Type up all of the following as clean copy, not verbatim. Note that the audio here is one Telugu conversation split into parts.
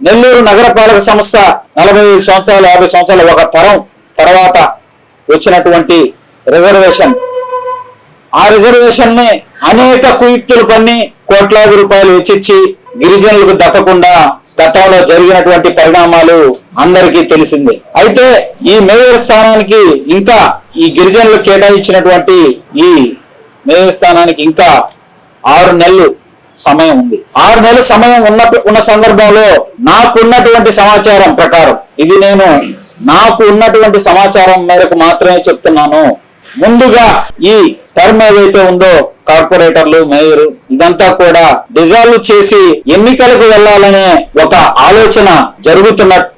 నెల్లూరు నగరపాలక సంస్థ 45 సంవత్సరాలు 50 సంవత్సరాలు ఒక తరం తర్వాత వచ్చినటువంటి రిజర్వేషన్. ఆ రిజర్వేషన్ ని అనేక కుయుక్తులు పన్ని కోట్లాది రూపాయలు వెచ్చిచ్చి గిరిజనులకు దక్కకుండా గతంలో జరిగినటువంటి పరిణామాలు అందరికీ తెలిసిందే. అయితే ఈ మేయర్ స్థానానికి ఇంకా ఈ గిరిజనులు కేటాయించినటువంటి ఈ మేయర్ స్థానానికి ఇంకా 6 నెలలు సమయం ఉంది. 6 నెలల సమయం ఉన్న సందర్భంలో నాకున్నటువంటి సమాచారం ప్రకారం, ఇది నేను నాకు ఉన్నటువంటి సమాచారం మేరకు మాత్రమే చెప్తున్నాను. ముందుగా ఈ టర్మ్ ఏదైతే ఉందో కార్పొరేటర్లు, మేయర్ ఇదంతా కూడా డిజాల్వ్ చేసి ఎన్నికలకు వెళ్లాలనే ఒక ఆలోచన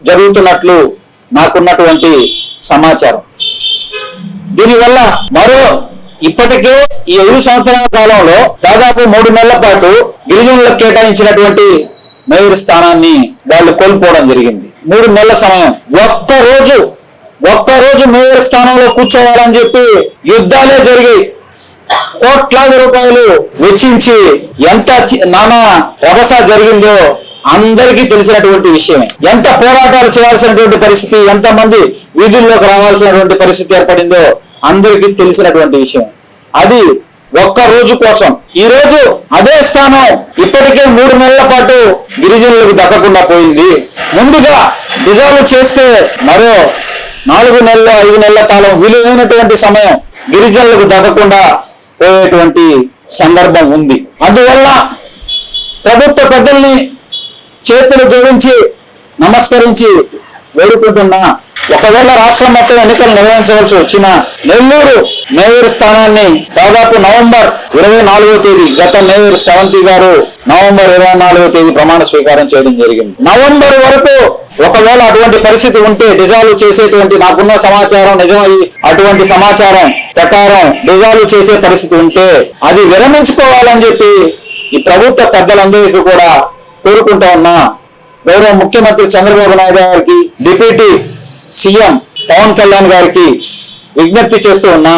జరుగుతున్నట్లు నాకున్నటువంటి సమాచారం. దీనివల్ల ఇప్పటికే ఈ 5 సంవత్సరాల కాలంలో దాదాపు 3 నెలల పాటు గిరిజనులకు కేటాయించినటువంటి మేయర్ స్థానాన్ని వాళ్ళు కోల్పోవడం జరిగింది. 3 నెలల సమయం. ఒక్కరోజు మేయర్ స్థానంలో కూర్చోవాలని చెప్పి యుద్ధాలే జరిగి కోట్లాది రూపాయలు వెచ్చించి ఎంత నానా రభస జరిగిందో అందరికీ తెలిసినటువంటి విషయమే. ఎంత పోరాటాలు చేయాల్సినటువంటి పరిస్థితి, ఎంతమంది వీధుల్లోకి రావాల్సినటువంటి పరిస్థితి ఏర్పడిందో అందరికీ తెలిసినటువంటి విషయం. అది ఒక్క రోజు కోసం. ఈ రోజు అదే స్థానం ఇప్పటికే 3 నెలల పాటు గిరిజనులకు దక్కకుండా పోయింది. ముందుగా డిజాల్వ్ చేస్తే మరో 4 నెలలు 5 నెలల కాలం విలువైనటువంటి సమయం గిరిజనులకు దక్కకుండా పోయేటువంటి సందర్భం ఉంది. అందువల్ల ప్రభుత్వ పెద్దల్ని చేతులు జోడించి నమస్కరించి వేడుకుంటున్నా, ఒకవేళ రాష్ట్రం మొత్తం ఎన్నికలు నిర్వహించవలసి వచ్చిన నెల్లూరు మేయర్ స్థానాన్ని దాదాపు నవంబర్ 24వ తేదీ గత మేయర్ శ్రవంతి గారు నవంబర్ 24వ తేదీ ప్రమాణ స్వీకారం చేయడం జరిగింది. నవంబర్ వరకు ఒకవేళ అటువంటి పరిస్థితి ఉంటే డిజాల్వ్ చేసేటువంటి, నాకున్న సమాచారం నిజమై అటువంటి సమాచారం ప్రకారం డిజాల్వ్ చేసే పరిస్థితి ఉంటే అది విరమించుకోవాలని చెప్పి ఈ ప్రభుత్వ పెద్దలందరికీ కూడా కోరుకుంటా ఉన్నా. గౌరవ ముఖ్యమంత్రి చంద్రబాబు నాయుడు గారికి, డిప్యూటీ సీఎం పవన్ కళ్యాణ్ గారికి విజ్ఞప్తి చేస్తూ ఉన్నా.